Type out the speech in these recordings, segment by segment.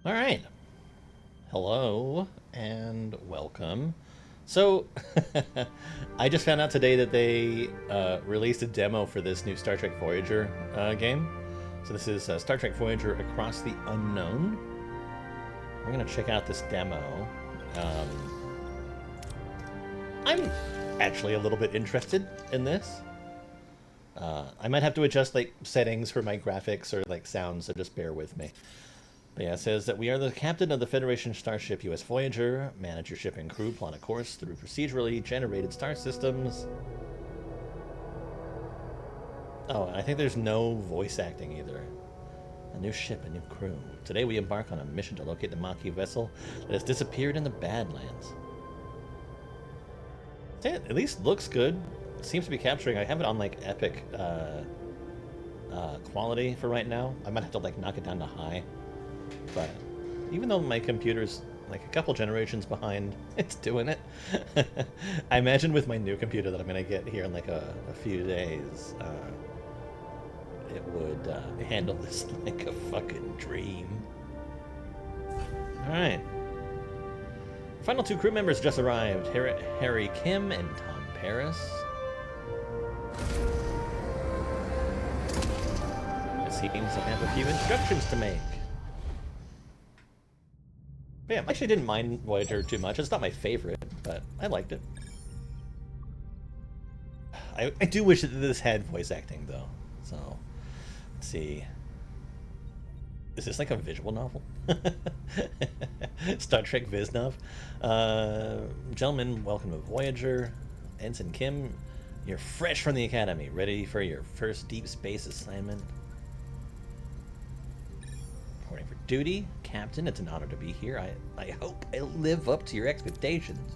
All right. Hello and welcome. So, I just found out today that they released a demo for this new Star Trek Voyager game. So, this is Star Trek Voyager Across the Unknown. We're going to check out this demo. I'm actually a little bit interested in this. I might have to adjust like settings for my graphics or like sound, so just bear with me. But yeah, it says that we are the captain of the Federation starship US Voyager, manage your ship and crew, plot a course through procedurally generated star systems. Oh, and I think there's no voice acting either. A new ship, a new crew. Today we embark on a mission to locate the Maquis vessel that has disappeared in the Badlands. It at least looks good. It seems to be capturing. I have it on like epic quality for right now. I might have to like knock it down to high. But even though my computer's like a couple generations behind, it's doing it. I imagine with my new computer that I'm going to get here in like a few days, it would handle this like a fucking dream. Alright. Final two crew members just arrived. Harry Kim and Tom Paris. It seems I have a few instructions to make. But yeah, I actually didn't mind Voyager too much. It's not my favorite, but I liked it. I do wish that this had voice acting, though. So, let's see. Is this like a visual novel? Star Trek Viznov? Gentlemen, welcome to Voyager. Ensign Kim, you're fresh from the Academy, ready for your first deep space assignment. Reporting for duty. Captain, it's an honor to be here. I hope I live up to your expectations.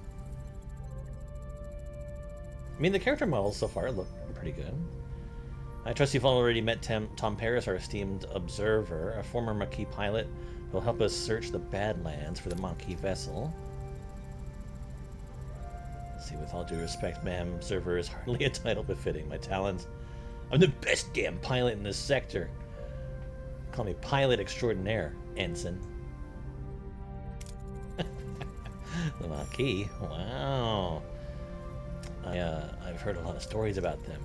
I mean, the character models so far look pretty good. I trust you've already met Tom Paris, our esteemed observer, a former Maquis pilot who will help us search the Badlands for the Maquis vessel. See, with all due respect, ma'am, observer is hardly a title befitting my talents. I'm the best damn pilot in this sector. Call me pilot extraordinaire, ensign. The Maquis? Wow. I've heard a lot of stories about them.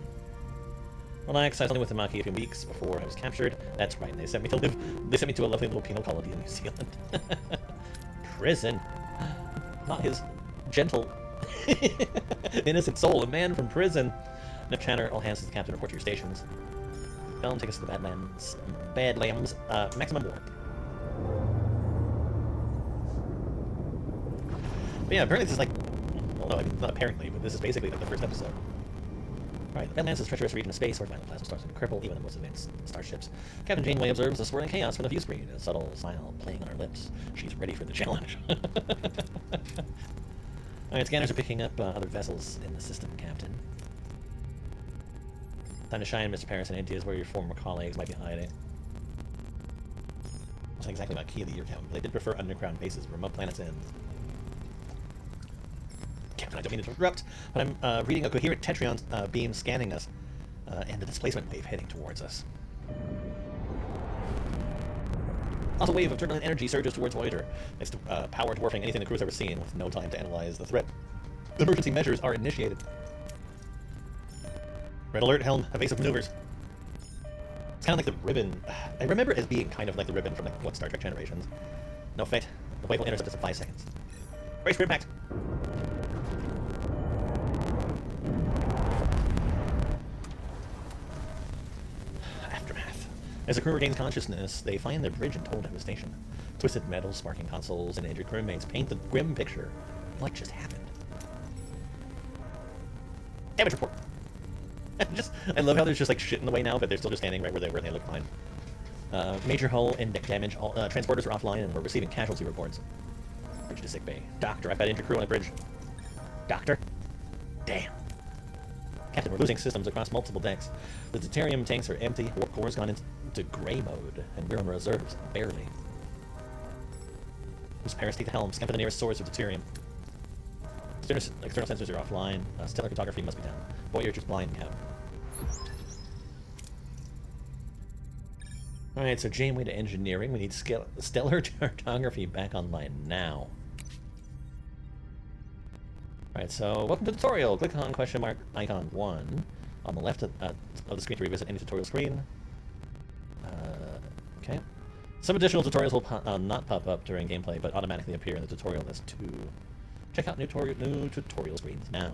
Relax, I was only with the Maquis a few weeks before I was captured. That's right, and they sent me to a lovely little penal colony in New Zealand. Prison? Not his gentle, innocent soul, a man from prison. Nip Channer, all hands to the captain, report to your stations. Helm, take us to the Badlands, maximum warp. But yeah, apparently this is like, well, no, I mean, not apparently, but this is basically like the first episode. Alright, the Badlands is a treacherous region of space where violent plasma stars can cripple even the most advanced starships. Captain Janeway observes the swirling chaos from the view screen, a subtle smile playing on her lips. She's ready for the challenge. Alright, scanners are picking up other vessels in the system, Captain. Time to shine, Mr. Paris, and ideas where your former colleagues might be hiding. It's not exactly my key of the year count, but they did prefer underground bases, remote planets in. Captain, I don't mean to interrupt, but I'm reading a coherent Tetrion beam scanning us, and the displacement wave heading towards us. Also, a wave of turbulent energy surges towards Voyager. It's power dwarfing anything the crew's ever seen, with no time to analyze the threat. Emergency measures are initiated. Red alert, helm, evasive maneuvers. It's kind of like the ribbon. I remember it as being kind of like the ribbon from like, what, Star Trek Generations. No fate. The wave will intercept us in 5 seconds. Brace for impact. Aftermath. As the crew regains consciousness, they find their bridge in total devastation. Twisted metal, sparking consoles, and injured crewmates paint the grim picture. What just happened? Damage report. I love how there's just like shit in the way now, but they're still just standing right where they look fine. Major hull and deck damage. All transporters are offline, and we're receiving casualty reports. Bridge to sickbay. Doctor, I've got injured crew on the bridge. Doctor? Damn. Captain, we're losing systems across multiple decks. The deuterium tanks are empty, warp core's gone into gray mode, and we're on reserves, barely. Mr. Paris, take the helm, scan for the nearest source of deuterium. External sensors are offline. Stellar cartography must be down. Voyager's blind, Cap. Alright, so Janeway to engineering. We need stellar cartography back online now. Alright, so welcome to the tutorial. Click on question mark icon 1 on the left of the screen to revisit any tutorial screen. Okay. Some additional tutorials will not pop up during gameplay, but automatically appear in the tutorial list too. Check out new tutorial screens now.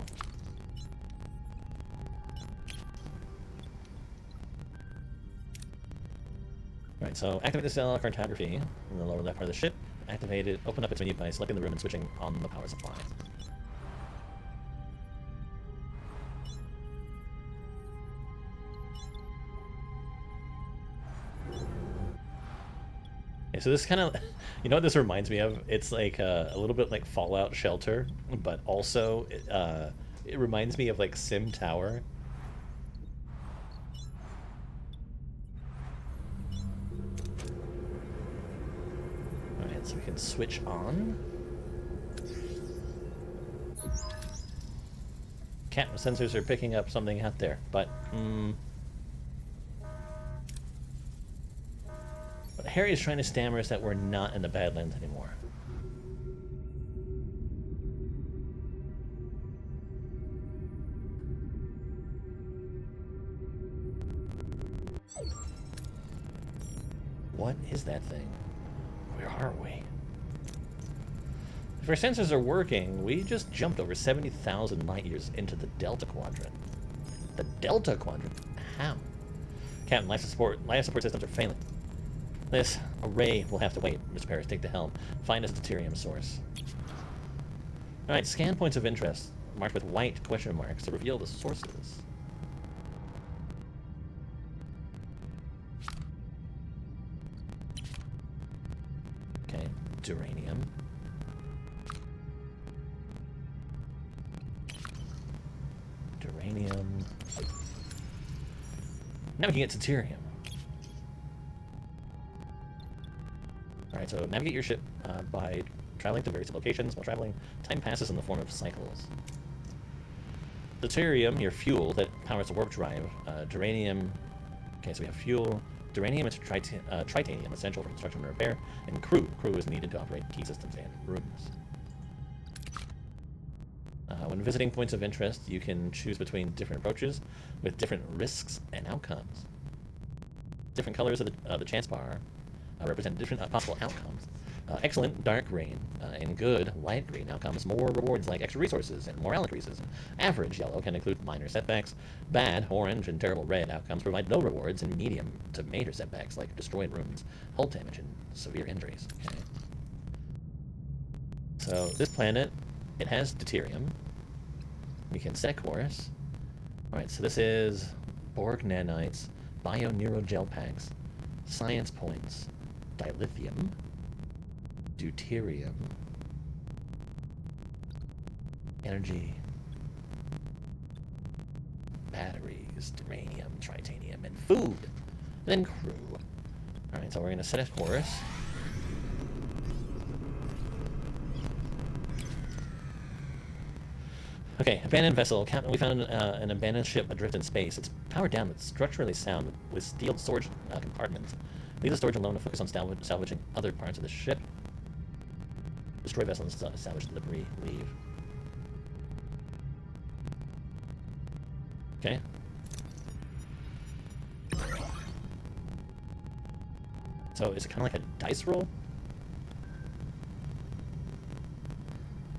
Alright, so activate the stellar cartography in the lower left part of the ship. Activate it, open up its menu by selecting the room and switching on the power supply. Okay, so this kind of, you know what this reminds me of? It's like a little bit like Fallout Shelter, but also it reminds me of like Sim Tower. So we can switch on. Camera sensors are picking up something out there, but what Harry is trying to stammer is that we're not in the Badlands anymore. What is that thing? Where are we? If our sensors are working, we just jumped over 70,000 light years into the Delta Quadrant. The Delta Quadrant? How? Captain, life support systems are failing. This array will have to wait. Mr. Paris, take the helm. Find us a deuterium source. Alright, scan points of interest, marked with white question marks to reveal the sources. Okay, duranium. Duranium. Now we can get deuterium. Alright, so navigate your ship by traveling to various locations. While traveling, time passes in the form of cycles. Deuterium, your fuel that powers the warp drive. Duranium. Okay, so we have fuel. Duranium is tritanium, essential for construction and repair. And crew. Crew is needed to operate key systems and rooms. When visiting points of interest, you can choose between different approaches with different risks and outcomes. Different colors of the chance bar represent different possible outcomes. Excellent, dark green, and good, light green outcomes. More rewards like extra resources and morale increases. Average, yellow, can include minor setbacks. Bad, orange, and terrible red outcomes provide no rewards, and medium to major setbacks like destroyed rooms, hull damage, and severe injuries. Okay. So this planet, it has deuterium. We can set course. Alright, so this is Borg nanites, bio-neurogel packs, science points, dilithium, deuterium, energy, batteries, uranium, tritanium, and food. Then crew. Alright, so we're going to set a course. Okay, abandoned vessel. Captain, we found an abandoned ship adrift in space. It's powered down but structurally sound with steel storage compartments. Leave the storage alone to focus on salvaging other parts of the ship. Destroy vessel and salvage the debris. Leave. Okay. So is it kind of like a dice roll?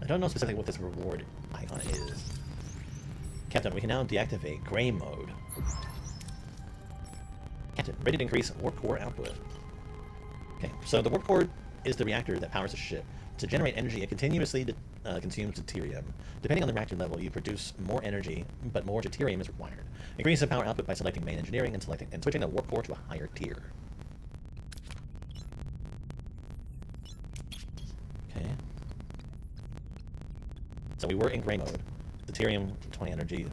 I don't know specifically what this reward icon is. Captain, we can now deactivate gray mode. Captain, ready to increase warp core output. Okay, so the warp core is the reactor that powers the ship. To generate energy, it continuously consumes deuterium. Depending on the reactor level, you produce more energy, but more deuterium is required. Increase the power output by selecting main engineering and switching the warp core to a higher tier. Okay. So we were in gray mode. Deuterium, 20 energy.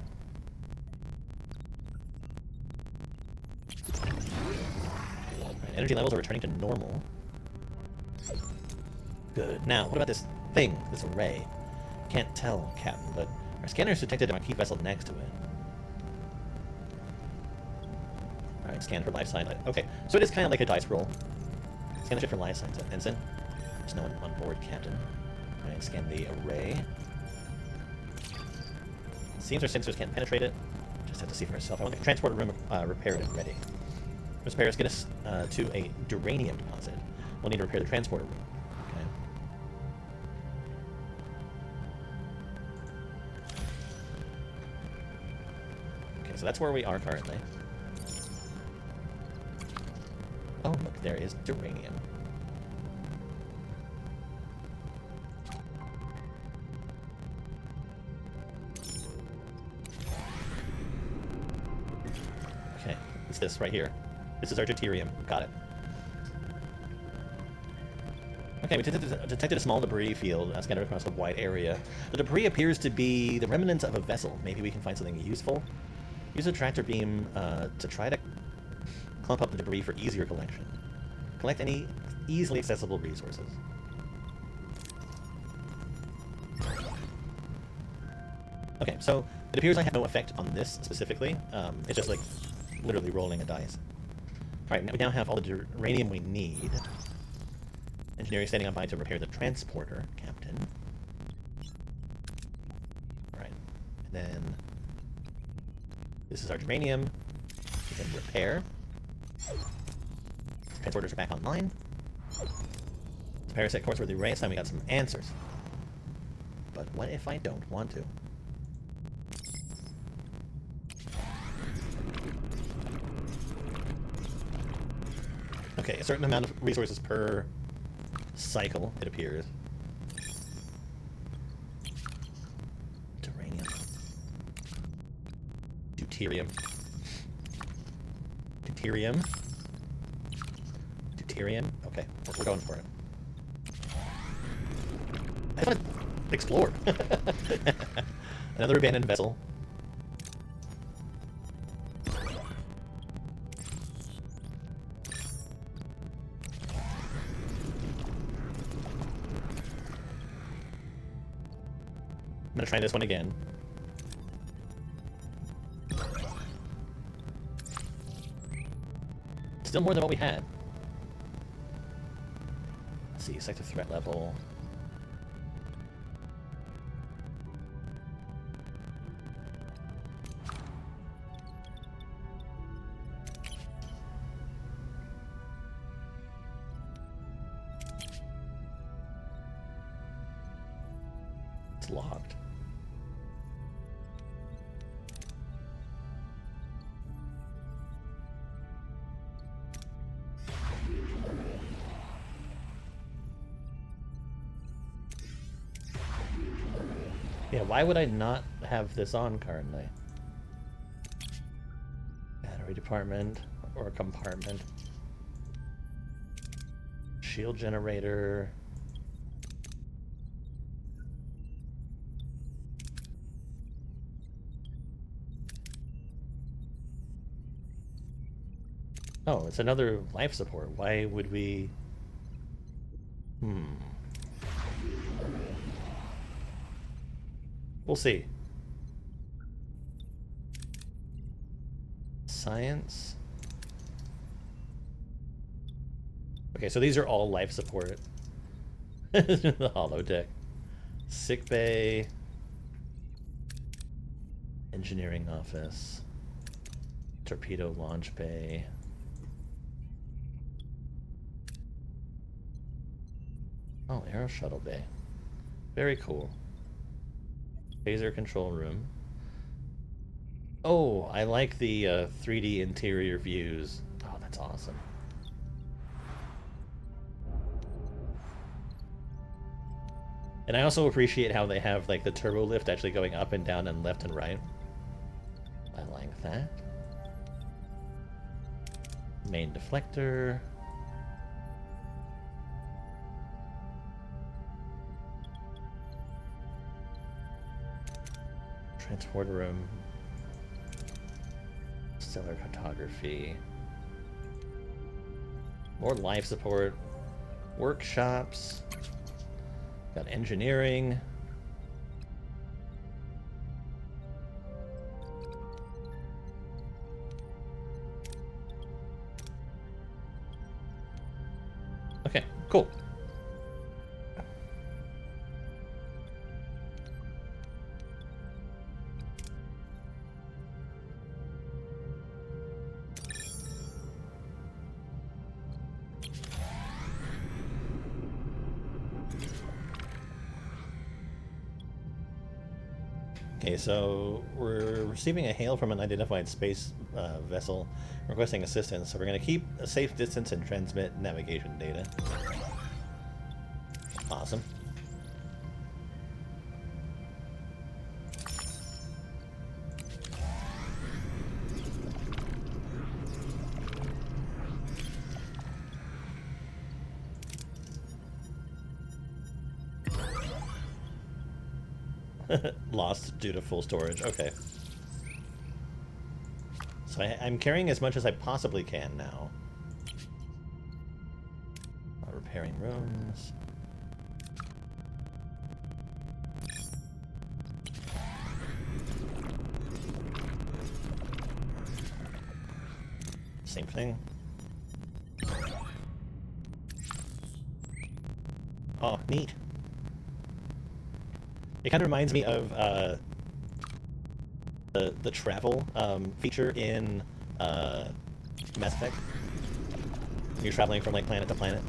Right, energy levels are returning to normal. Good. Now, what about this thing, this array? Can't tell, Captain, but our scanners detected a key vessel next to it. Alright, scan for life sign. Okay, so it is kind of like a dice roll. Scan the ship for life signs. Ensign. There's no one on board, Captain. Alright, scan the array. Seems our sensors can't penetrate it. Just have to see for ourselves. I want the transporter room repaired and ready. Repairs get us to a duranium deposit. We'll need to repair the transporter room. Okay, so that's where we are currently. Oh, look, there is duranium. Okay, it's this right here. This is our deuterium. Got it. Okay, we detected a small debris field scattered across a wide area. The debris appears to be the remnants of a vessel. Maybe we can find something useful. Use a tractor beam to try to clump up the debris for easier collection. Collect any easily accessible resources. Okay, so it appears I have no effect on this specifically. It's just like literally rolling a dice. Alright, we now have all the uranium we need. Engineering standing on by to repair the transporter, Captain. Alright, and then this is our uranium. We can repair. Transporters are back online. The parasite course with the array. This time we got some answers. But what if I don't want to? Okay, a certain amount of resources per cycle, it appears. Duranium. Deuterium. Deuterium. Deuterium. Okay, we're going for it. I want to explore. Another abandoned vessel. I'm gonna try this one again. Still more than what we had. Let's see, sector threat level. It's locked. Yeah, why would I not have this on currently? Battery department or compartment. Shield generator. Oh, it's another life support. Why would we... We'll see. Science. Okay, so these are all life support. The holodeck. Sick bay. Engineering office. Torpedo launch bay. Oh, aero shuttle bay. Very cool. Phaser control room. Oh, I like the 3D interior views. Oh, that's awesome. And I also appreciate how they have like the turbo lift actually going up and down and left and right. I like that. Main deflector. Transporter room. Stellar cartography. More life support. Workshops. Got engineering. Cool. Okay, so we're receiving a hail from an unidentified space vessel requesting assistance, so we're going to keep a safe distance and transmit navigation data. Awesome. Lost due to full storage. Okay. So I'm carrying as much as I possibly can now. Repairing rooms. Same thing. Oh, neat. It kind of reminds me of the travel feature in Mass Effect. You're traveling from like planet to planet.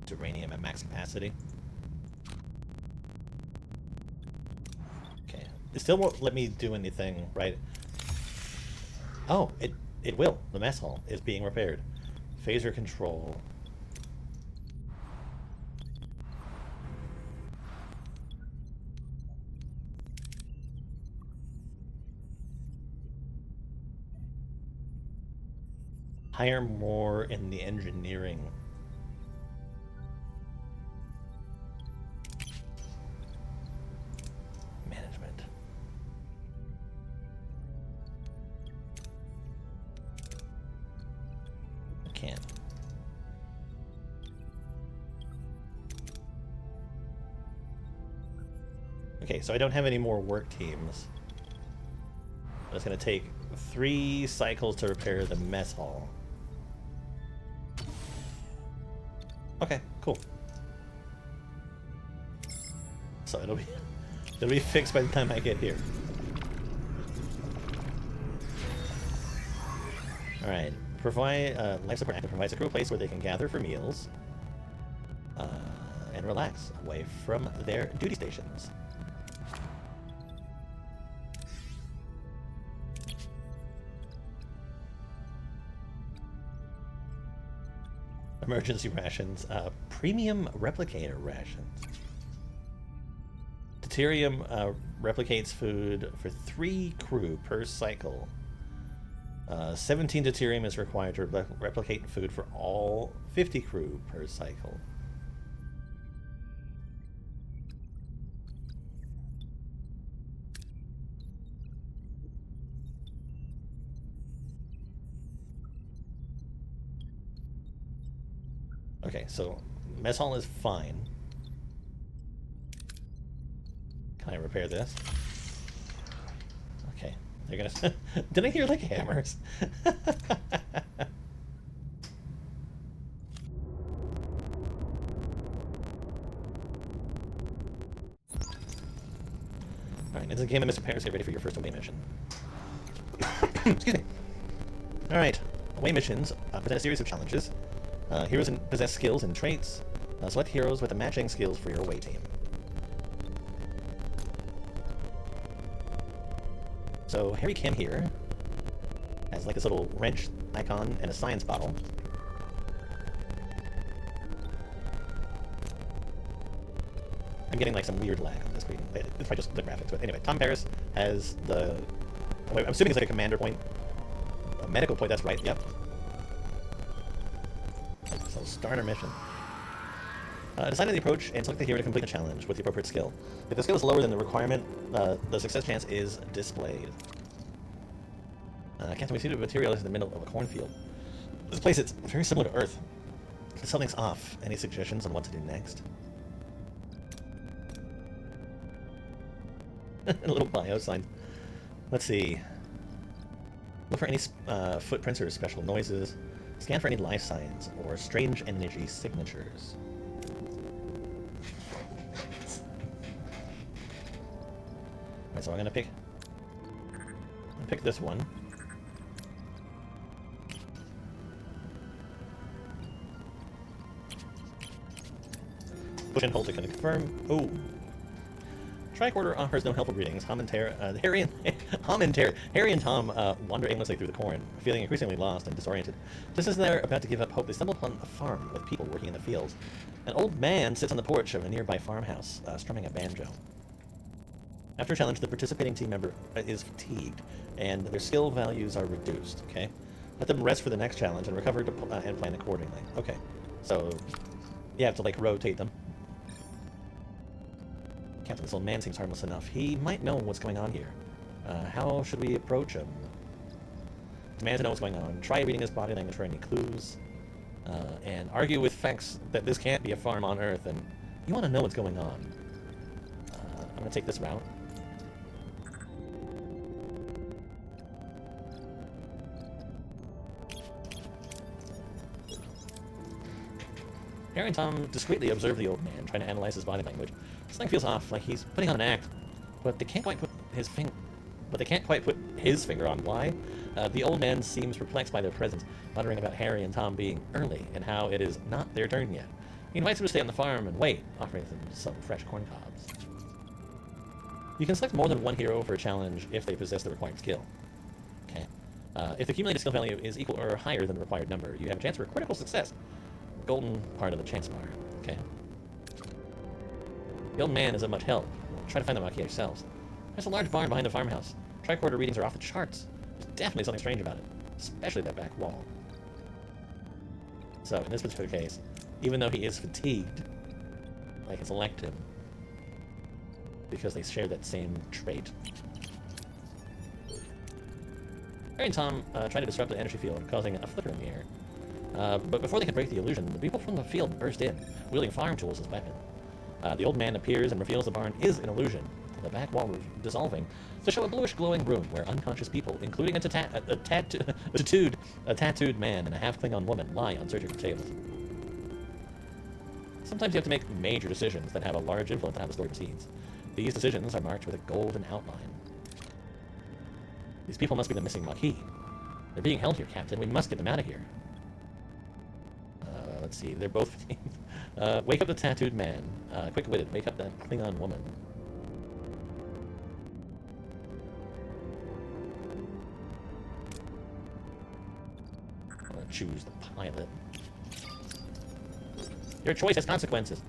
Uranium at max capacity. Okay, it still won't let me do anything, right? Oh, it will. The mess hall is being repaired. Phaser control. Hire more in the engineering. Management. I can't. Okay, so I don't have any more work teams. It's going to take 3 cycles to repair the mess hall. Okay, cool. So it'll be fixed by the time I get here. All right, provide life support active provides a crew a place where they can gather for meals and relax away from their duty stations. Emergency rations, premium replicator rations. Deuterium replicates food for 3 crew per cycle. 17 deuterium is required to replicate food for all 50 crew per cycle. Okay, so mess hall is fine. Can I repair this? Okay, they're gonna... Did I hear like hammers? Alright, it's a game of Mr. Paris. Get ready for your first away mission. Excuse me. Alright, away missions present a series of challenges. Heroes possess skills and traits. Select heroes with the matching skills for your away team. So Harry Kim here has like this little wrench icon and a science bottle. I'm getting like some weird lag on the screen. It's probably just the graphics. But anyway, Tom Paris has the... I'm assuming it's like a commander point. A medical point, that's right, yep. So start our mission. Decide on the approach and select the hero to complete the challenge with the appropriate skill. If the skill is lower than the requirement, the success chance is displayed. Captain, we see the material is in the middle of a cornfield. This place is very similar to Earth. Something's off. Any suggestions on what to do next? A little bio sign. Let's see. Look for any footprints or special noises. Scan for any life signs or strange energy signatures. Alright, so I'm gonna pick this one. Push and hold to confirm. Oh. Tricorder offers no helpful greetings. Harry and Tom wander aimlessly through the corn, feeling increasingly lost and disoriented. Just as they're about to give up hope, they stumble upon a farm with people working in the fields. An old man sits on the porch of a nearby farmhouse, strumming a banjo. After a challenge, the participating team member is fatigued, and their skill values are reduced, okay? Let them rest for the next challenge and recover and plan accordingly. Okay, so you have to, like, rotate them. Captain, this old man seems harmless enough. He might know what's going on here. How should we approach him? Demand to know what's going on. Try reading his body language for any clues. And argue with facts that this can't be a farm on Earth, and you want to know what's going on. I'm going to take this route. Harry and Tom discreetly observe the old man, trying to analyze his body language. Something feels off, like he's putting on an act, but they can't quite put his finger on why. The old man seems perplexed by their presence, muttering about Harry and Tom being early and how it is not their turn yet. He invites them to stay on the farm and wait, offering them some fresh corn cobs. You can select more than one hero for a challenge if they possess the required skill. Okay. If the accumulated skill value is equal or higher than the required number, you have a chance for critical success. Golden part of the chance bar. Okay. The old man is of much help. Try to find the Maquis yourselves. There's a large barn behind the farmhouse. Tricorder readings are off the charts. There's definitely something strange about it, especially that back wall. So, in this particular case, even though he is fatigued, I can select him because they share that same trait. Harry and Tom try to disrupt the energy field, causing a flicker in the air. But before they can break the illusion, the people from the field burst in, wielding farm tools as weapons. The old man appears and reveals the barn is an illusion, the back wall dissolving to show a bluish glowing room where unconscious people, including a tattooed man and a half-Klingon woman, lie on surgical tables. Sometimes you have to make major decisions that have a large influence on how the story proceeds. These decisions are marked with a golden outline. These people must be the missing Maquis. They're being held here, Captain. We must get them out of here. Let's see, they're both wake up the tattooed man. Quick-witted, wake up that Klingon woman. I'm gonna choose the pilot. Your choice has consequences.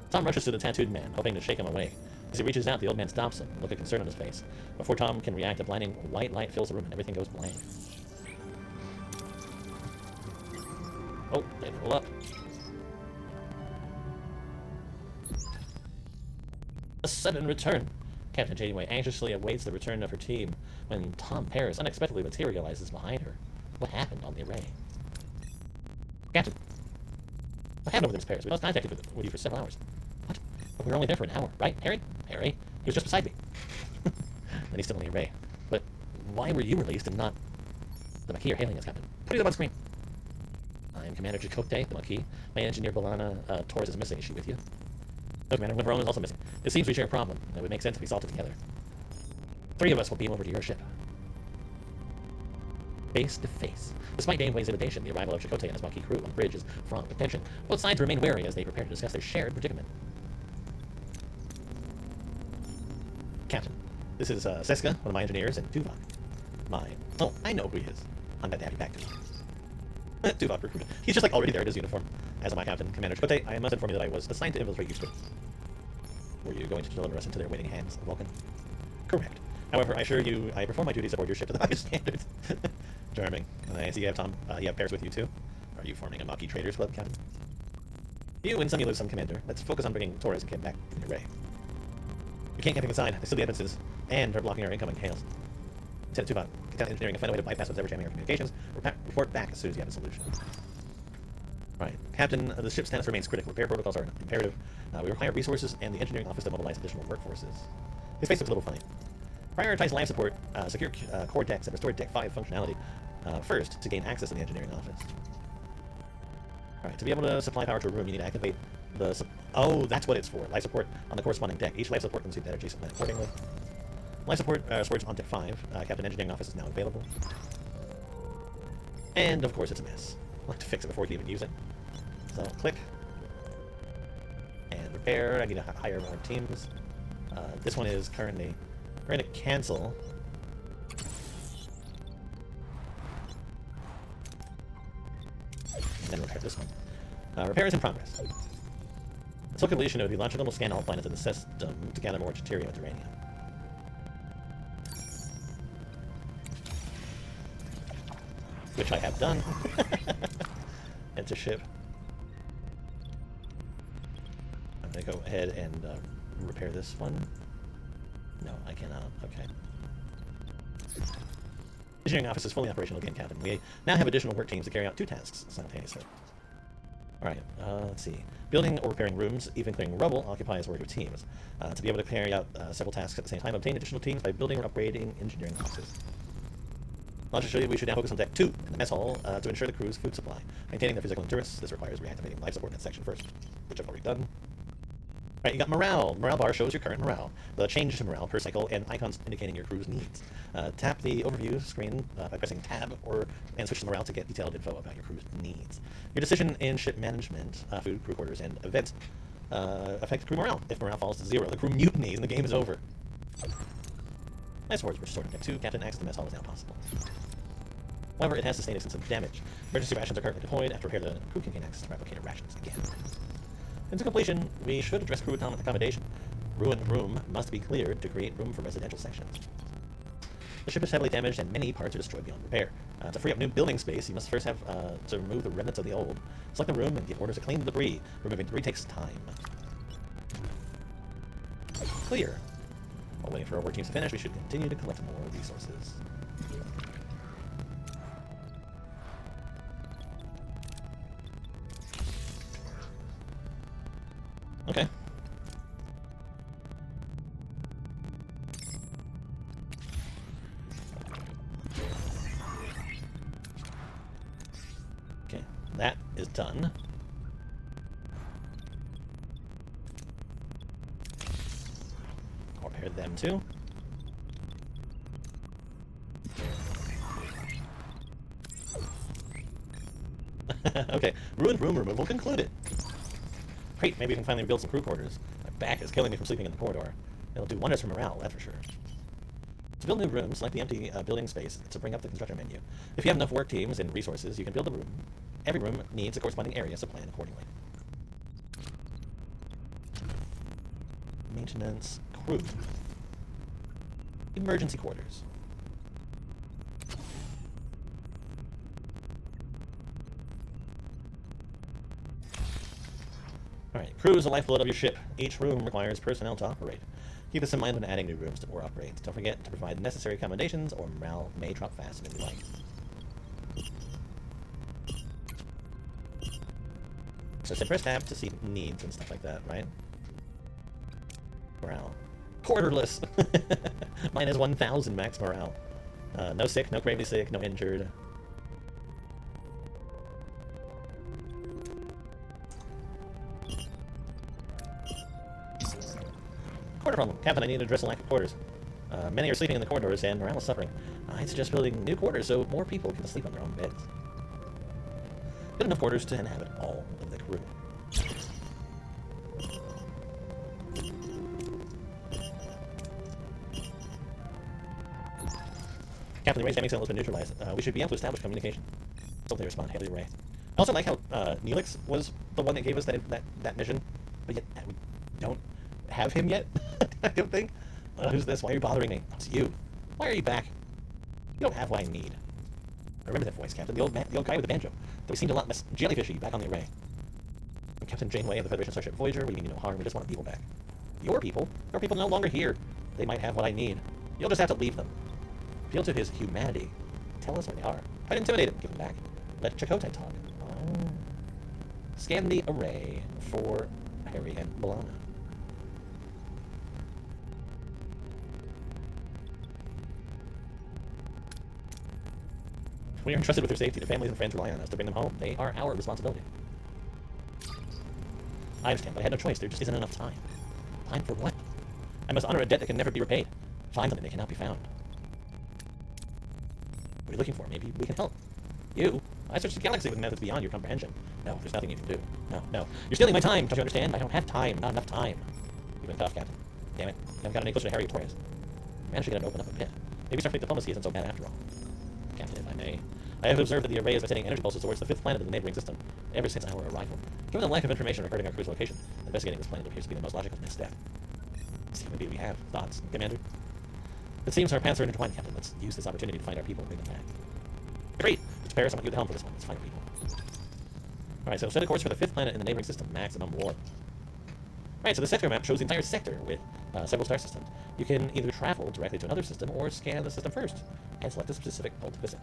Tom rushes to the tattooed man, hoping to shake him away. As he reaches out, the old man stops him, a look of concern on his face. Before Tom can react, a blinding white light fills the room and everything goes blank. Oh, they roll up. A sudden return. Captain Janeway anxiously awaits the return of her team when Tom Paris unexpectedly materializes behind her. What happened on the array? Captain, what happened over there, Miss Paris? We lost contact with you for several hours. What? But we were only there for an hour, right, Harry? Harry? He was just beside me. Then he's still on the array. But why were you released and not the Maquis are hailing us, Captain? Put it up on screen. I'm Commander Chakotay, the Maquis. My engineer, B'Elanna Torres, is missing. Is she with you? No, Commander. Liverone is also missing. It seems we share a problem. It would make sense if we solved it together. 3 of us will beam over to your ship. Face to face. Despite Janeway's invitation, the arrival of Chakotay and his Maquis crew on the bridge is fraught with tension. Both sides remain wary as they prepare to discuss their shared predicament. Captain, this is Seska, one of my engineers, and Tuvix. Oh, I know who he is. I'm glad to have you back, Tuvix. Tuvix recruited. He's just like already there in his uniform. As my captain, Commander Chakotay, I must inform you that I was assigned to infiltrate your space. Were you going to deliver us into their waiting hands, Vulcan? Correct. However, I assure you, I perform my duties aboard your ship to the highest standards. Charming. I see you have you have Paris with you too. Are you forming a Maquis Traders Club, Captain? You win some, you lose some, Commander. Let's focus on bringing Torres and Kim back from the array. We can't get things aside. They still the evidences, and are blocking our incoming hails. Lieutenant Tuvix, Captain Engineering, find a way to bypass whatever jamming our communications. Report back as soon as you have a solution. Right. Captain, the ship's status remains critical. Repair protocols are imperative. We require resources and the engineering office to mobilize additional workforces. His face looks a little funny. Prioritize life support, secure core decks, and restore deck 5 functionality first to gain access to the engineering office. Alright, to be able to supply power to a room, you need to activate the... Oh, that's what it's for. Life support on the corresponding deck. Each life support consumes energy supply accordingly. Life support storage on deck 5. Captain Engineering Office is now available. And, of course, it's a mess. I'll have to fix it before we can even use it. So, click. And repair. I need to hire more teams. This one is currently... We're going to cancel. And then repair this one. Repair is in progress. Until completion, it would be logical to scan all planets in the system to gather more deuterium and uranium. Which I have done. Enter ship. I'm going to go ahead and repair this one. No, I cannot. Okay. Engineering office is fully operational again, Captain. We now have additional work teams to carry out 2 tasks simultaneously. Alright, let's see. Building or repairing rooms, even clearing rubble, occupies work of teams. To be able to carry out several tasks at the same time, obtain additional teams by building or upgrading engineering offices. Logically, we should now focus on Deck 2 in the mess hall to ensure the crew's food supply. Maintaining their physical endurance, this requires reactivating life support in that section first, which I've already done. Alright, you got morale. Morale bar shows your current morale. The change to morale per cycle and icons indicating your crew's needs. Tap the overview screen by pressing tab and switch to morale to get detailed info about your crew's needs. Your decision in ship management, food, crew quarters, and events affect crew morale. If morale falls to 0, the crew mutinies and the game is over. Life supports were restored in Deck 2. Captain access to the mess hall is now possible. However, it has sustained extensive damage. Emergency rations are currently deployed. After repair, the crew can gain access to replicator rations again. Into completion, we should address crew accommodation. Ruined room must be cleared to create room for residential sections. The ship is heavily damaged and many parts are destroyed beyond repair. To free up new building space, you must first have to remove the remnants of the old. Select the room and give orders to clean the debris. Removing debris takes time. Clear. While waiting for our work teams to finish, we should continue to collect more resources. Okay. Okay, that is done. I'll repair them too. Okay, ruined room removal concluded. Great, maybe we can finally build some crew quarters. My back is killing me from sleeping in the corridor. It'll do wonders for morale, that's for sure. To build new rooms, select the empty building space to bring up the construction menu. If you have enough work teams and resources, you can build a room. Every room needs a corresponding area, so plan accordingly. Maintenance, crew. Emergency quarters. Alright, crew is the lifeblood of your ship. Each room requires personnel to operate. Keep this in mind when adding new rooms or upgrades. Don't forget to provide necessary accommodations or morale may drop faster than you like. So say press tab to see needs and stuff like that, right? Morale. Quarterless! Mine is 1,000 max morale. No sick, no gravely sick, no injured. Quarter problem. Captain, I need to address the lack of quarters. Many are sleeping in the corridors and morale is suffering. I suggest building new quarters so more people can sleep on their own beds. Good enough quarters to inhabit all of the crew. Captain, the array's jamming signal has been neutralized. We should be able to establish communication. So they respond, Haley Ray. I also like how Neelix was the one that gave us that mission, but yet we don't have him yet. I don't think. Who's this? Why are you bothering me? It's you. Why are you back? You don't have what I need. I remember that voice, Captain. The old guy with the banjo. Though he seemed a lot less jellyfishy back on the array. I'm Captain Janeway of the Federation starship Voyager. We mean you no harm. We just want people back. Your people? Your people no longer here. They might have what I need. You'll just have to leave them. Appeal to his humanity. Tell us where they are. Try to intimidate him. Give them back. Let Chakotay talk. Oh. Scan the array for Harry and Bologna. We are entrusted with their safety. Their families and friends rely on us to bring them home. They are our responsibility. I understand, but I had no choice. There just isn't enough time. Time for what? I must honor a debt that can never be repaid. Find something that cannot be found. What are you looking for? Maybe we can help. You? I searched the galaxy with methods beyond your comprehension. No, there's nothing you can do. No. You're stealing my time. Don't you understand? I don't have time. Not enough time. You've been tough, Captain. Damn it. I haven't got any closer to Harry Torres. Managed to get him to open up a bit. Maybe Starfleet diplomacy isn't so bad after all. Captain, if I may. I have observed that the array is emitting energy pulses towards the fifth planet of the neighboring system ever since our arrival. Given the lack of information regarding our crew's location, investigating this planet appears to be the most logical next step. See, maybe we have thoughts, Commander. It seems our paths are intertwined, Captain. Let's use this opportunity to find our people and bring them back. Great! Mr. Paris, I want you at the helm for this one. Let's find our people. Alright, so set a course for the fifth planet in the neighboring system, maximum warp. Alright, so the sector map shows the entire sector with several star systems. You can either travel directly to another system or scan the system first and select a specific pole to visit.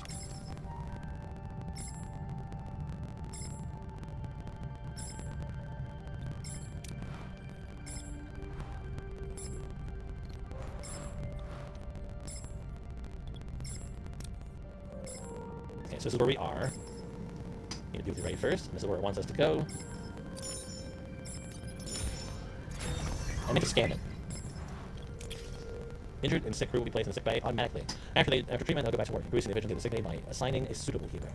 So this is where we are. Need to do the array first, and this is where it wants us to go. I need to scan it. Injured and sick crew will be placed in the sick bay automatically. After treatment, they'll go back to work, boosting the efficiency of the sick bay by assigning a suitable hero.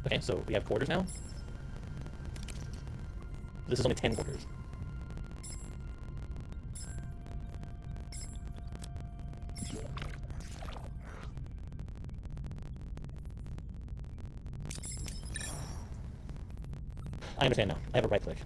Okay, so we have quarters now. This is only 10 quarters. I understand now. I have a right click.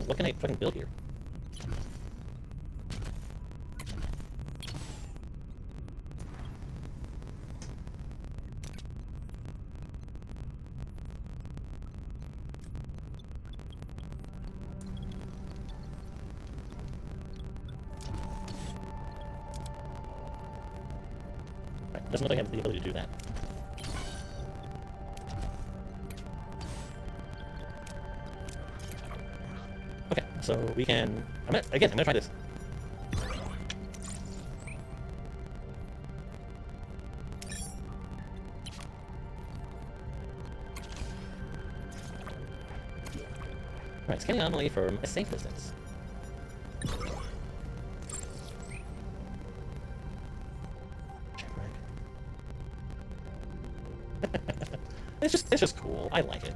What can I fucking build here? Right, doesn't look like I have the ability to do that. Okay, so we can... I'm gonna try this. Alright, scanning anomaly from a safe distance. It's just cool. I like it.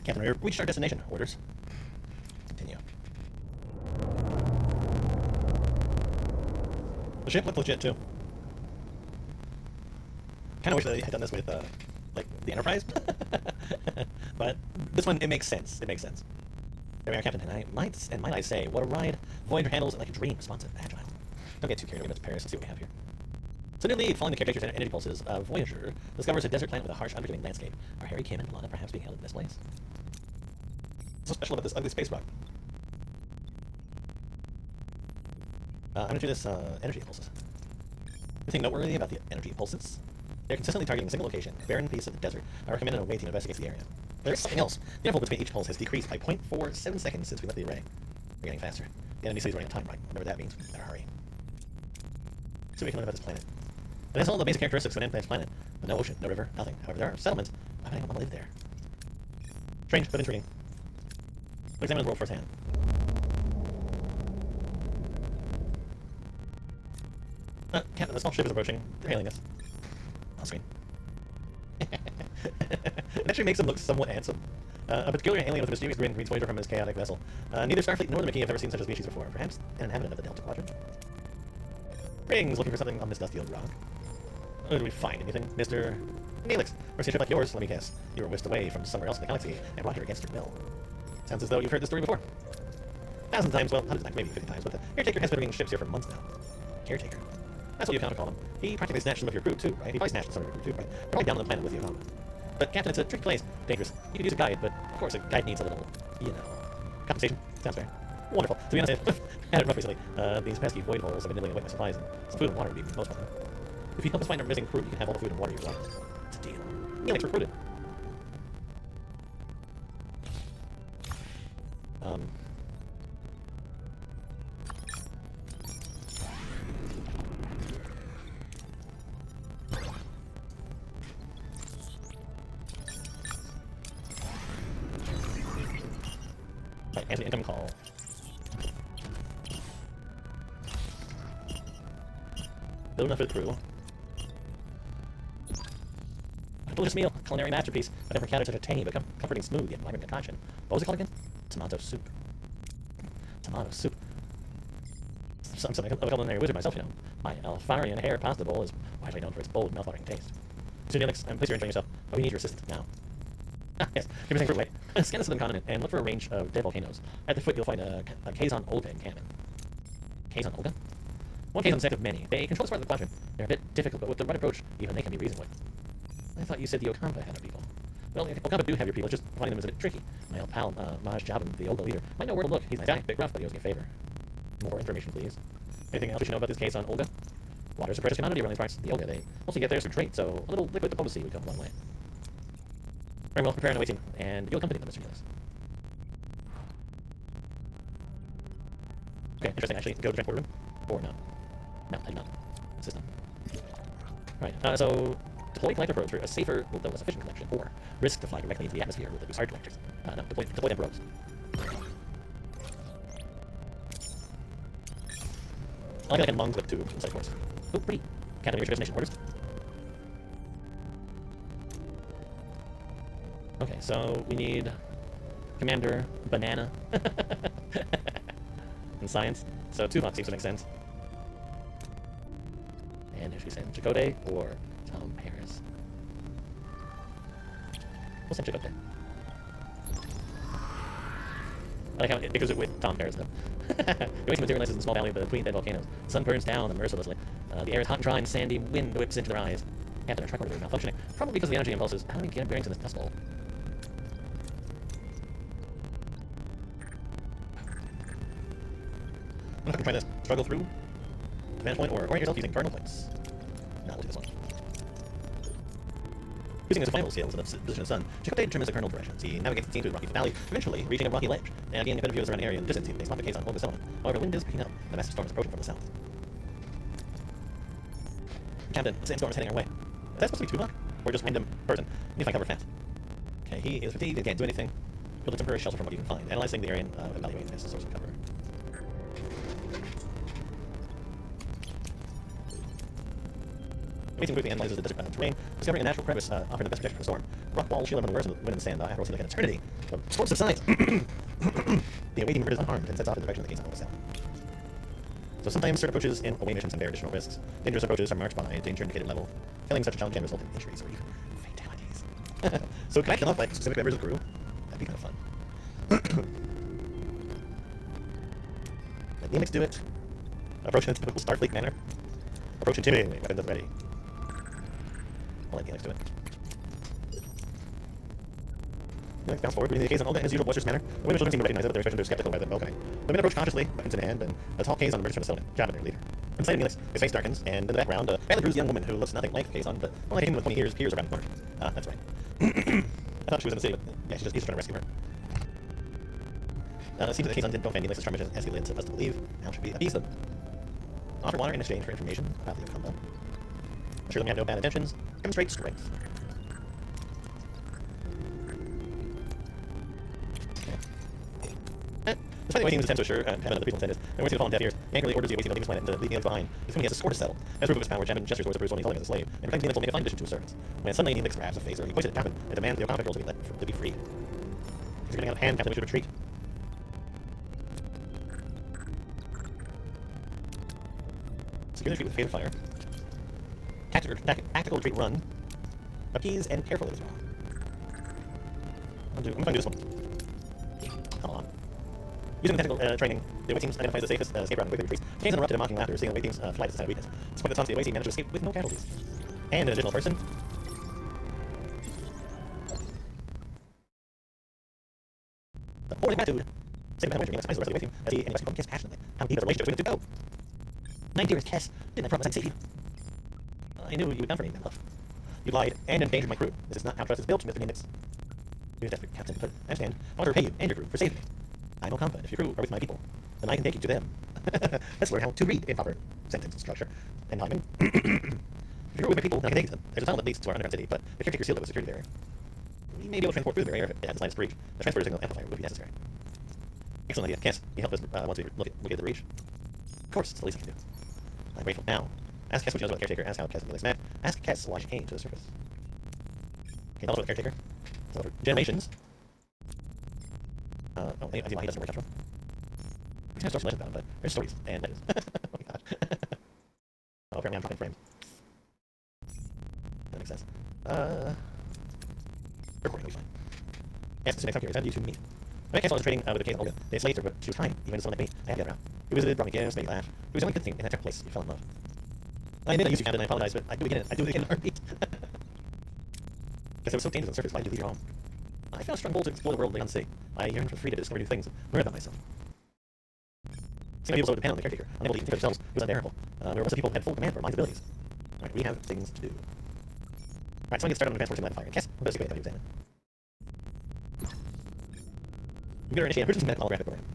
Captain, we reached our destination. Orders. Continue. The ship looked legit too. Kind of wish they had done this with, like, the Enterprise. But this one, it makes sense. It makes sense. There we are, Captain, and might I say, what a ride. Voyager handles like a dream, responsive, agile. Don't get too carried away with Paris. Let's see what we have here. So new lead, following the caretaker's energy pulses, Voyager discovers a desert planet with a harsh, unforgiving landscape. Are Harry, Kim, and Lana perhaps being held in this place? What's so special about this ugly space rock? I'm gonna do this energy pulses. Anything noteworthy about the energy pulses? They're consistently targeting a single location, a barren piece of the desert. I recommend an away team investigates the area. There's something else. The interval between each pulse has decreased by 0.47 seconds since we left the array. We're getting faster. The enemy city's running out of time, right? Whatever that means. We better hurry. So we can learn about this planet. It has all the basic characteristics of an end planet, but no ocean, no river, nothing. However, there are settlements. I don't want to live there. Strange, but intriguing. We'll examine the world firsthand. Captain, the small ship is approaching. They're hailing us. On screen. It actually makes him look somewhat handsome. A peculiar alien with a mysterious grin greets Voyager from his chaotic vessel. Neither Starfleet nor the Maquis have ever seen such a species before. Perhaps an inhabitant of the Delta Quadrant. Rings, looking for something on this dusty old rock. Did we find anything, Mr. Neelix? Or a ship like yours, let me guess. You were whisked away from somewhere else in the galaxy and brought here against your will. Sounds as though you've heard this story before. 1,000 times, well, hundreds of times, maybe 50 times, but the caretaker has been bringing ships here for months now. Caretaker? That's what you kind of call him. He practically snatched some of your crew, too, right? He probably snatched some of your crew, too, right? Probably down on the planet with you, huh? But, Captain, it's a tricky place. Dangerous. You could use a guide, but, of course, a guide needs a little, you know, compensation. Sounds fair. Wonderful. To be honest, I've had it rough recently. These pesky void holes have been nibbling away my supplies, and some food and water would be most welcome. If you help us find our missing crew, you can have all the food and water you want. It's a deal. Neelix recruited. Right, answer the incoming call. Build enough for the crew. A delicious meal, culinary masterpiece. I've never encountered such a tangy but comforting smooth yet vibrant concoction. What was it called again? Tomato soup. Tomato soup. Something of a culinary wizard myself, you know. My Alfarian hair pasta bowl is widely known for its bold, mouth-watering taste. So, Neelix, I'm pleased you're enjoying yourself, but we need your assistance now. Ah, yes, you're missing for way. Scan the southern continent and look for a range of dead volcanoes. At the foot, you'll find a Kazon Olga encampment. Kazon Olga? One Kazon set of many. They control this part of the quadrant. They're a bit difficult, but with the right approach, even they can be reasoned with. I thought you said the Okampa had their people. Well, the Okampa do have your people, just finding them is a bit tricky. My old pal, Maj Jabin, the Olga leader, might know where to look. He's a nice guy, a bit rough, but he owes me a favor. More information, please. Anything else you should know about this Kazon Olga? Water's a precious commodity around these parts. The Olga, they mostly get theirs from trade, so a little liquid diplomacy would go a long way. Very well, prepare and await him, and you'll accompany them, Mr. Neelix. Okay, interesting, actually. Go to transport room? Or no? No, I did not. System. Right, so deploy collector probes for a safer, though less efficient collection, or risk to fly directly into the atmosphere with the Bussard collectors. No, deploy them probes. I like among the two inside course. Oh, pretty. Captain, your destination orders. Okay, so we need Commander Banana in science. So Tuvix seems to make sense. And if we send Chakotay or Tom Paris. We'll send Chakotay. I like how it goes with Tom Paris, though. The waste materializes in the small valley between dead volcanoes. The sun burns down mercilessly. The air is hot and dry, and sandy wind whips into their eyes. Captain, our track order is malfunctioning, probably because of the energy impulses. How many bearings in this dust bowl? I'm not going to try this. Struggle through the vantage point, or orient yourself using cardinal points. No, we'll do this one. Using his final scales in the position of the sun, Chakotay determines the cardinal directions. He navigates the scene through the rocky valley, eventually reaching a rocky ledge. And again, better views around the area in the distance, they spot the Kazon Olga settlement. However, wind is picking up. The massive storm is approaching from the south. Captain, the sandstorm is heading our way. Is that supposed to be Tuvok? Or just random person? We need to find cover fast. Okay, he is fatigued and can't do anything. Build a temporary shelter from what you can find. Analyzing the area and evaluating this source of cover. Amazing quickly analyzes the desert terrain, discovering a natural crevice offering the best protection from the storm. Rock walls shield him from the worst of the wind and the sand after like an eternity. The storm subsides. The awaiting bird is unarmed and sets off in the direction of the Kazon Olga south. So sometimes certain approaches in away missions can bear additional risks. Dangerous approaches are marked by a danger indicated level. Failing such a challenge can result in injuries or even fatalities. So can I kill off like specific members of the crew? That'd be kind of fun. Let Neelix do it. Approach in a typical Starfleet manner. Approach intimidatingly, weapons ready. I'll let Neelix do it. Neelix bounce forward, reading the Kazon Olga in his usual boisterous manner. The women children seem to recognize it, but their expressions are skeptical rather than welcoming. The men approach cautiously, weapons in hand, and a tall Kazon emerges from the settlement, Jabin, their leader. Inside Neelix, his face darkens, and in the background, a badly bruised young woman who looks nothing like Kazon, but more like him with 20 years peers around the corner. Ah, that's right. I thought she was in the city, but yeah, he's just trying to rescue her. It seems that Kazon didn't defend Neelix's charm as he led us to believe. Now should we appease them? Offer water in exchange for information about the Okampa. Assure them we have no bad intentions. Demonstrate strength. Despite the Away team's attempt to assure Hammond of the people's intent is, and once he fall on deaf ears, he angrily orders the Away team to leave his planet and leave the others behind. This he has a score to settle. As proof of his power, Hammond gestures towards the Bruce while holding as a slave, and proclaims the will make a fine addition to his servants. When suddenly he grabs a phaser, he points it at Captain and demands the O'Connor girls to be free. Things are getting out of hand, Captain, we should retreat. Secure the retreat with phase of fire. Tactical retreat run. Appease and carefully withdraw. I'm gonna do this one. Come on. Using technical training, the away teams identify the safest escape route and quickly retreats. Chains interrupted in mocking laughter, seeing the away teams fly to the sign of weakness. Despite the taunts, the away team managed to escape with no casualties. And an additional person. The poorly battled. Save the Voyager game exercises the rest of the away team as he and rescue Kess passionately. How deep is the relationship between the two go? My dearest Kess, didn't I promise I'd save you? I knew you would comfort me, my love. You lied and endangered my crew. This is not how trust is built, Mr. Nimitz. You're desperate, Captain, but I understand. I want to repay you and your crew for saving me. I know confident if your crew are with my people, then I can take you to them. Let's learn how to read in proper sentence structure and timing. If your crew are with my people, then I can take you to them. There's a tunnel that leads to our underground city, but the caretaker sealed it with a security barrier. We may be able to transport through the barrier if it has the slightest breach. The transfer signal amplifier would be necessary. Excellent idea. Cass, can you help us once we look at the breach? Of course, it's the least I can do. I'm grateful now. Ask Cass what she knows about the caretaker. Ask how Cass is met. Ask Cass why she came to the surface. Okay, tell us about the caretaker. Tell her generations. I see why he doesn't work out. He's kind of legend about him, but there's stories, and that is. Oh my god. Oh, apparently I'm dropping frames. That makes sense. Recording will be fine. Yes, this is the next time here. How do you two meet? When I canceled trading with the Kate and Olga, they enslaved her, but she was kind, even someone like me. I had to get around. We visited, brought me gifts, made me laugh. It was the only good thing in that type of place. We fell in love. I admit I used to Captain, and I apologize, but I do it again in a heartbeat. Because it was so dangerous on the surface, why did you leave your home? I felt a strong pull to explore the world beyond the sea. I yearned for freedom to discover new things and learn about myself. Seeing people so depend on the caretaker, unable to even think of themselves, it was unbearable. There were lots of people who had full command for our minds' abilities. Alright, we have things to do. Alright, someone gets started on the advanced portion of the fire. And Cass, what does you get if you examine? We better initiate an emergency medical holographic program.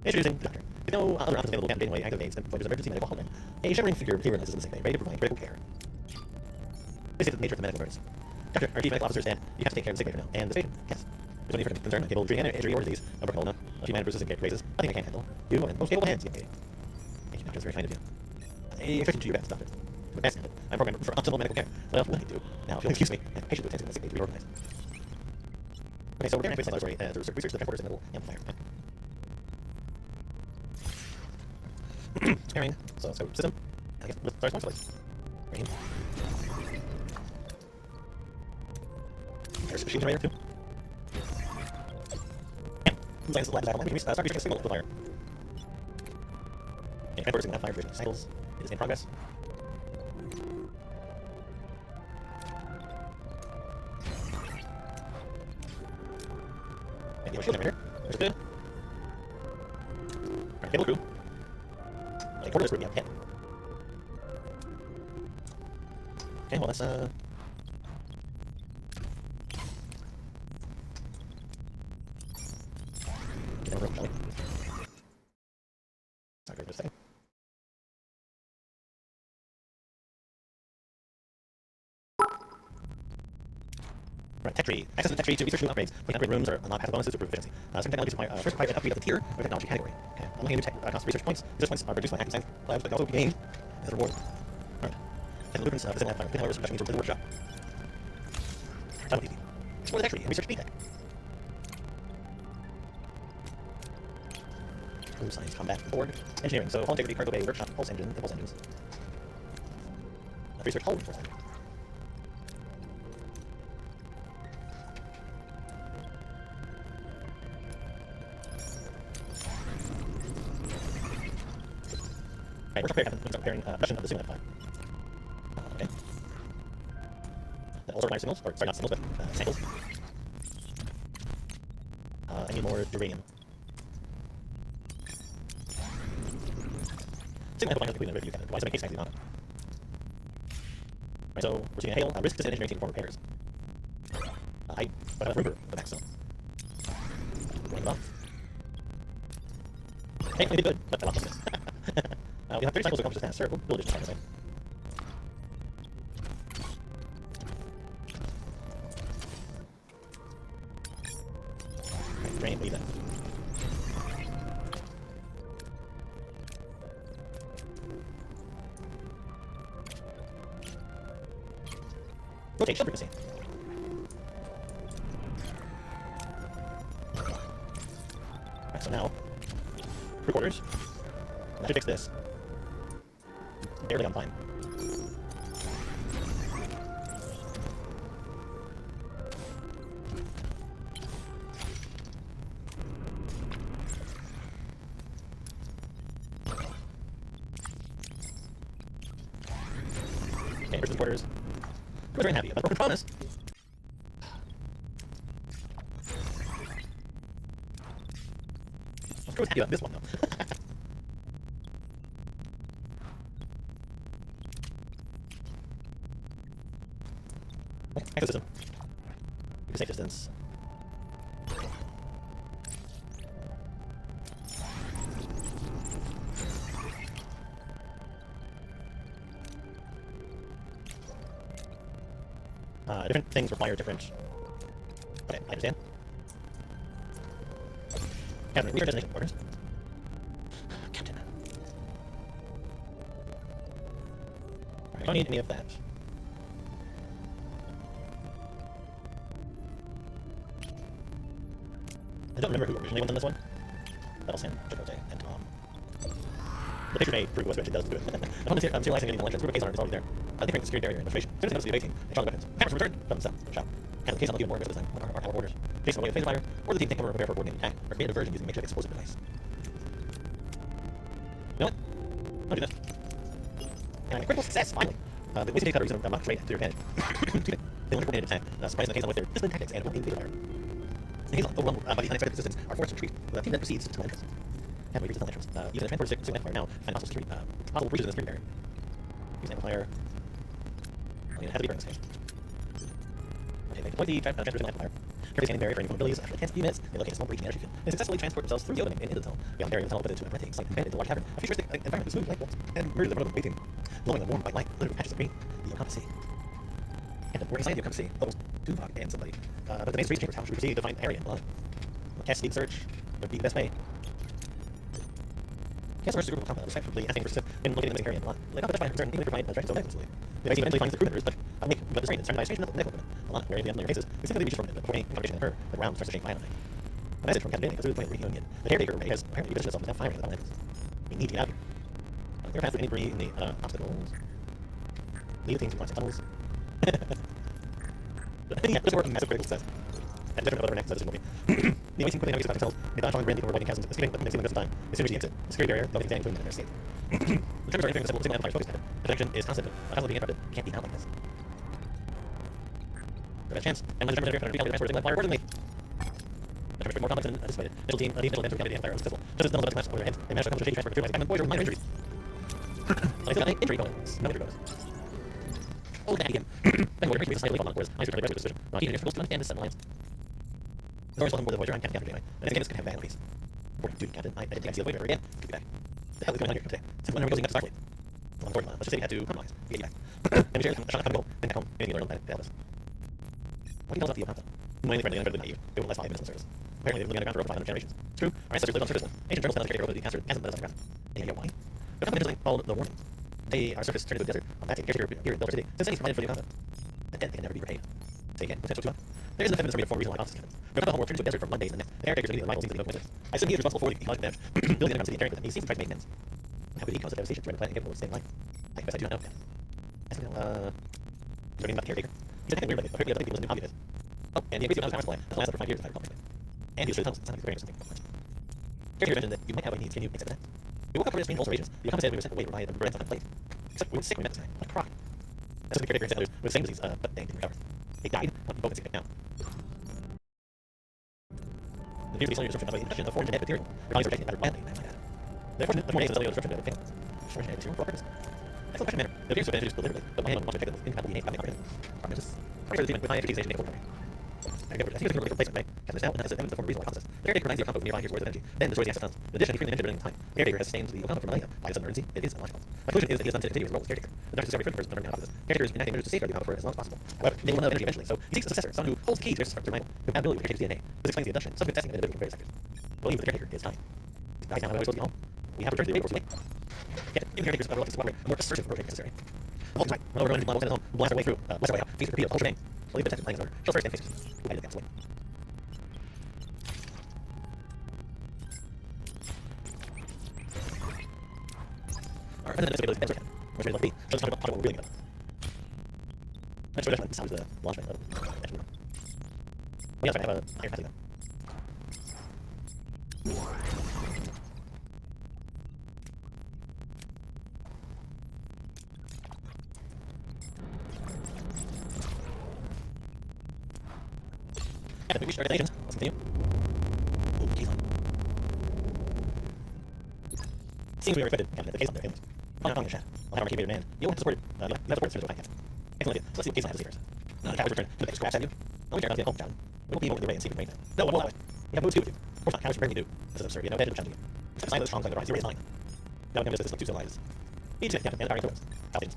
Introducing the doctor. With no other options available, Captain Janeway activates and Voyager's emergency medical hologram. A shimmering figure materializes in the sick bay, ready to provide critical care. This is the nature of the medical emergency. Doctor, our chief medical officer said you have to take care of the sick bay for now, and this patient, Cass. There's no need for concern, capable of treating injury or disease, a broken ulna, a few minor bruises and cases, nothing I can't handle. You and most capable hands, young lady. Thank you, Doctor, that's very kind of you. A exception to your best, Doctor. The best at it. I'm programmed for optimal medical care. What else will I do? Now, if you'll excuse me, and the patient will attend to the sick bay to be organized. Okay, so we're going to laboratory to research the transporters and the amplifier. Pairing. So let's go system. I guess let's start first. Rain. There's a machine generator too. Science lab is out. We can start researching a signal amplifier. Okay, transporters and amplifier vision cycles is in progress. And the machine generator. There's a good. Alright, cable crew. Like, portal this room, yeah, 10. Okay, well, let's, get over room, shall we? Sorry, just a second. Right, tech tree. Access to the tech tree to research new upgrades. Like upgrade rooms or unlock passive bonuses to improve efficiency. Certain technologies require first require an upgrade of the tier or technology category. Okay, unlocking new tech costs research points. Research points are reduced by active science labs, but can also be gained as a reward. Alright. And the blueprints of this lab fire. However, special needs to the workshop. Explore the tech tree and research new tech. Crew science, combat, board, engineering. So, hull integrity, cargo bay, workshop, pulse engine, impulse engines. Research hull reinforcement. Right, workshop repair happens when repairing production of the signal amplifier. Okay. Also require signals, or sorry, not signals, but samples. I need more uranium. Signal amplifier completed in a review cabinet. Why is it make case on it? Right, so we're seeing a hail. Risk this in engineering team for repairs. I have a rumor the back zone. Running it off. Okay, we did good, but I lost this. We have 30 cycles to accomplish this task. Sir, we'll just try this way. Drain, leave that. will change frequency. Alright, so now, recorders. That should fix this. Barely on time. Okay, here's the quarters. We're very happy about the broken promise. I was happy about this one, though. Okay, exit system. Keep a safe distance. Different things require different... Okay, I understand. Captain, reach our destination orders. Captain. Alright, don't need any of that. I don't remember who originally went on this one. That'll Sam, Chipote, and Tom. The picture may prove what actually does do it. Upon materializing any entrance, group of case armor is already there. They bring the security barrier and information. As soon as they notice the evading, they draw the weapons. Cameras return, dump them, shop. Cancel the case on the more aggressive this time, our tower orders. Jason will get a phaser fire, or the team take cover and prepare for a coordinated attack, or create a diversion using makeshift explosive device. You know what? I'll do this. And a critical success, finally! The wasted cutter using a mock trade to their advantage. They want a coordinated attack, surprising the case on with their disciplined tactics and coordinated phaser fire. The case overwhelmed by the unexpected resistance are forced to retreat, with a team that proceeds to the entrance. And we reach the tunnel entrance. Using a transport signal amplifier now, find possible security, possible breaches in the security barrier. Use an amplifier. It has to be in this case. Okay, they deploy the transport signal amplifier. Carry scanning barrier for any vulnerabilities. After 10 minutes, they locate a small breach in the energy field. They successfully transport themselves through the opening and into the tunnel. Beyond the barrier, the tunnel opens into a breathtaking sight embedded into a large cavern. A futuristic environment with smooth light bulbs and mirrors of another waiting, glowing a warm white light, littered with patches of green. The Occamp Sea. And we're inside the Occamp Sea. Bubbles, Tuvix, and somebody. But the main street chambers, how should we proceed to find the area below? Cast speed search would be the best way. Cast search is a group of compounds respectively asking for specific and locating the missing area in the lot. They not identify concern even if they provide directions so negatively. The base eventually finds the crew members, but the strain is turned by a strange negative movement. A lot where the unfamiliar faces is simply reaches for it before any conversation can occur. The ground starts to shake violently. A message from Captain Danny goes through the point of reunion. The caretaker Ray has apparently positioned himself without firing at the tunnel entrance. We need to get out of here. Clear path through any debris in the obstacles. Lead the team to cross the tunnels. Yeah, this work massive critical success. And different other next decision will be. The only team quickly navigates themselves. They dodge on Randy over avoiding chasms, escaping, but convincing them just in time. As soon as they exit, the security barrier, they'll be standing between them and their escape. The tremors are entering the simple signal amplifier focus pattern. The connection is constant, but constantly being interrupted. Can't be out like this. There's a chance. And when the tremors are entering the transport signal amplifier, accordingly. The tremors are more complex than anticipated. Digital team, the initial enter the amplifier was successful. Just as the double over their heads, they managed to accomplish a shady transfer to Tuvix and Voyager with minor injuries. I still got an injury bonus. No injury bonus. Oh, that again. Then Voyager makes a slightly on course. I suspect the decision. Not even difficult to understand this set alliance. The story's welcome aboard the Voyager. I'm Captain Captain anyway. And this game is going to have bad movies. Important duty, Captain. I didn't think I'd see the Voyager again. Could be back. The hell is going on here today? Since whenever we go to Starfleet. Well, let's just say we had to compromise. We get you back. And we shared a shot at goal. Then back home. Maybe learn on the planet to help us. What do you tell us about the Occamp? Mainly friendly and better than you. They won't last 5 minutes on service. Apparently they've been underground for over 500 generations. It's true. Our ancestors lived on surface. Ancient journals tell us the caretaker hasn't let us underground. Any idea why? The Occamp originally called the warning. Our surface turned into a desert. On that day, caretaker here built our city. Since then he's provided for the Occamp. The dead can never be repaid. Say again, potential 2 There is an effectiveness for a reason why Office happens. The whole world turns into a desert from one day to the next. The caretakers immediately rival seems to be coincidence. I assume he is responsible for the ecological damage. Building the underground city and carrying with him. He seems to try to make amends. How could he cause a devastation to run the planet and capable of staying alive? I confess I do not know. I think learning about the caretaker. He's acting weird lately, but apparently other people's new hobby of his. Oh, and he agrees with how his power supply has lasted for 5 years if I recall correctly. And he was through the tunnels. It's not like he's something much. Caretaker mentioned that you might have what he needs. Can you accept that? We woke up from his painful ulcerations. The Occamp said we were sent away to provide a bread on the plate. Except we were sick when we met this guy. What a crock. That's what the caretaker said others with the same disease, but they didn't recover. They died when both sick now. The news release description of the infection of foreign genetic material. Their bodies are rejecting it wildly, and I like that. The more days of the description of the failed. Foreign genetic material for purpose. That's a question matter. The appears to have been introduced deliberately, but my hand wants to check with incompatible DNA from the organism. Prognosis. Prognosis with high efficiency station recovery. I think it's a replacement may. Captain Stout has evidence of form reasonable hypothesis. The caretaker provides the Occamp with nearby years worth of energy, then destroys the asset tons. In addition, he freely invented during time. The caretaker has sustained the Occamp for millennia. By his sudden urgency, it is illogical. My conclusion is that he has done to continue his role as caretaker. The doctor discovered critical person hypothesis. Caretaker is enacting measures to safeguard the Occamp for as long as possible. However, they will have energy eventually, so he seeks a successor, someone who holds the key to their survival, who has ability to change DNA. This explains the induction, subsequent testing of individuals in various sectors. Believe the caretaker is dying. Right now, I'm supposed to be home. We have returned to the base force late. Captain, even the caretaker's reluctance to cooperate, a more assertive approach is necessary. The whole time, when over 100 levels at his home, blast our way through, blast our way out, face repeat of culture name. Slowly but tested planning order. Shield first, then face. Ooh, I did that, that's the way. Alright, and then this ability is better. Which really like me. So let's talk about what we're really good. Let's show this one. This is the launch pad. Actually, well, yeah, that's right, I have a higher capacity though. Yeah, we reached our destinations. Let's continue. Ooh, case on. Seems we were expected. Yeah, the case on there. Anyways. Oh, no, your chat. I'll have our capable man. You'll have to support it. You have to support it as soon as we're back. Excellent idea. So let's see what case on has to say first. The cowboys return to the big scratch, have you? Don't we care about the home challenge? We won't be able to get away and see if we can make that. No, what way? We have moves to do with you. Of course not, cowards rarely do. This is absurd. We have no edge of challenging you. Except the sign of the strong side of the rise. Zero is mine. Now we can visit this like two civilized. Each man and our heroes. Falcons.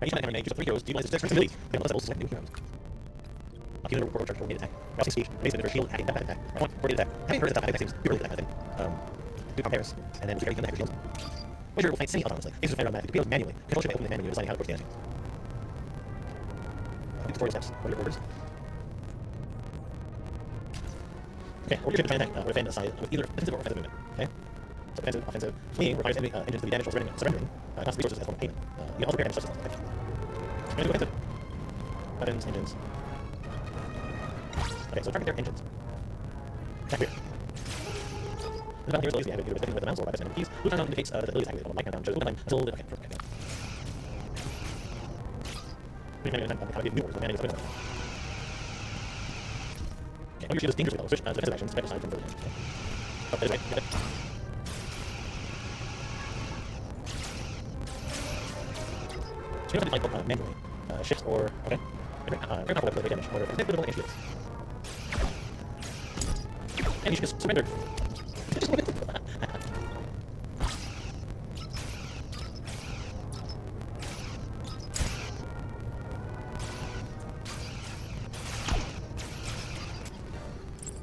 Each man may choose 3 heroes to utilize his dexterity. They will also select new heroes. Healer report charge for mid attack. Rousing speech, raise the shield, attacking, attack. Point, coordinated attack. Having heard attack seems purely that kind of thing. Do compares, and then keep everything on the shield. Voyager will fight semi-autonomously. Aces will fight automatically. Appeals manually. Control should be opened manually, deciding how to approach the enemy. Tutorial steps. What are your orders? Okay, order your ship to try and attack, defend a side with either defensive or offensive movement. Okay? So defensive, offensive. Fleeing requires enemy engines to be damaged or surrendering cost resources as a form of payment. You can also prepare damage substance. Okay. We're going to do offensive. Weapons, engines. Okay, so target their engines. Attack rear. The battle here is always the active with the mounts or weapons and keys. Blue countdown indicates that the ability is activated. White countdown shows one time until the... Okay, perfect. We can activate new orders with managing something. Okay, when your shield is dangerously low, switch to defensive actions to aside from further damage. Okay. Oh, that is right. Get it. So you don't have to like manually. Shifts or... Okay. Very powerful weapon with damage. Order for example, and shields. And you should just surrender. Just leave it. Okay,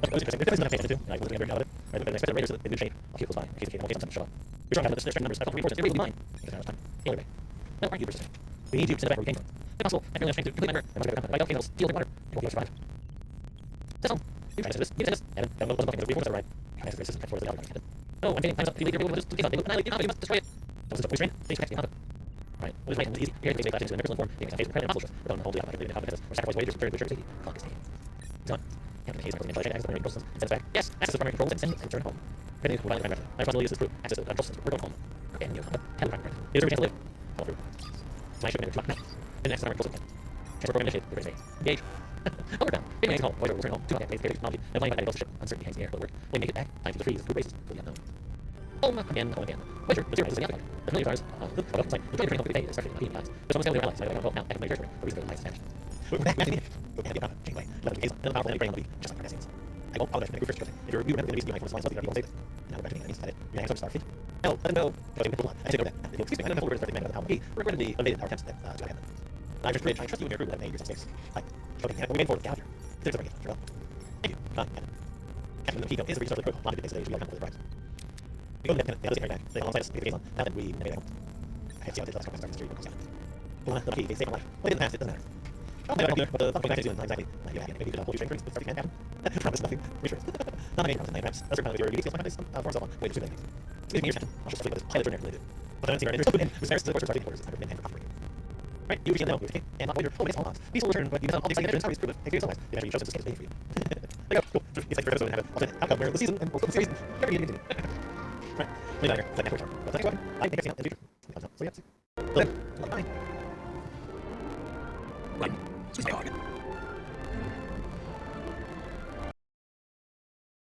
that was interesting. There's nothing paying attention to. I wasn't going to out of it. Right, but I expect the raiders in new shape. I'll keep close by in case the case doesn't show up. We're trying to have the numbers. I thought the reinforcements. They're really mine. Because now it's time. Anyway. No, aren't you persisting? We need you to send it back where we came from. If possible, I really have strength to complete my work. I must go down. By all candles, heal the water. You won't be able to survive. That's all. You try to this. You can this. Evan, that wasn't looking at the reinforcements that right. I have to resist towards the other guy. Oh, I'm getting times up. If you leave your will, just take on. They will annihilate the Yamato. You must destroy it. That was the restraint. They expect the Yamato. Right. What is right and easy? Here, they take into a crystalline form. They can face predator monsters. We're going to hold the Yamato. They have or sacrifice Voyager to return to safety. Fuck this thing. It's on. Captain Hayes, I'm going to access the primary control system. Send us back. Yes, access the primary control and send and return home. Predator will violate my record. My responsibility is to prove access to the control system. We're going home. And you have the primary record. Is there a chance to live? Follow through. My ship manager, no. Then access the primary control system. Transfer program initiated. The race phase. Engage. Overbound. Big man's home. Voyager will return home. 2 contact phase. Technology. And flying by the ship. Uncertainty hangs in the air. But work. When we make it back, time to the freeze. Group races. For the unknown. Home again. Voyager. Materializes in the afterlife. The familiar stars. The photo site. The training for the day is structured in times. There's almost no allies. I don't know. Now, active territory. For reason that the life is vanished. We're back in the air. Okay, have you anyway. Let me case. Then the powerful enemy will be just like our destinies. I won't apologize for the first trusting. If you remember the reason behind what something, you won't save it. Now we're back to me. I need to set it. You're going to start. No, let them know. Okay, we'll I take over that. Excuse me, I don't know the word starting to how we recorded the evaded our attempts to happen. I just I trust you in your group that made your mistakes. Hi. Okay, we made forward. Get out here. There's a sure. Thank you. Fine, Captain. Captain the Pico is the resource of the protocol. Not a good thing today, so we got to the prize. We go to the other back. They alongside us, the liaison. Now that we never get home. I have to see how this last conference starts to the key, they save my life. Well, they didn't pass, it doesn't matter. Oh, maybe I'll help you, but the fucking back is doing exactly. Not yet, maybe you could hold your strength for the man, Captain. Promise nothing. Reassurance. Not many promises, perhaps. That's kind of your skills, my for so on. Wait, there's 2 things. Excuse me, your attention. I'll just sleep with this pilot journey related. But I don't see our interest in whose to the course of orders under men and operating. Right? You receive the note, and not your full base all odds. Peace will return, but you miss out all the exciting evidence always prove it. Experience otherwise. Eventually, you chose this escape for you. There you go. Cool. It's like the episode and have an alternate outcome where the season and the series never get continue. Right. Leave that here. Like that but the next weapon, I think I've seen it in the future. So yeah. So then, bye. Right. Excuse my dog.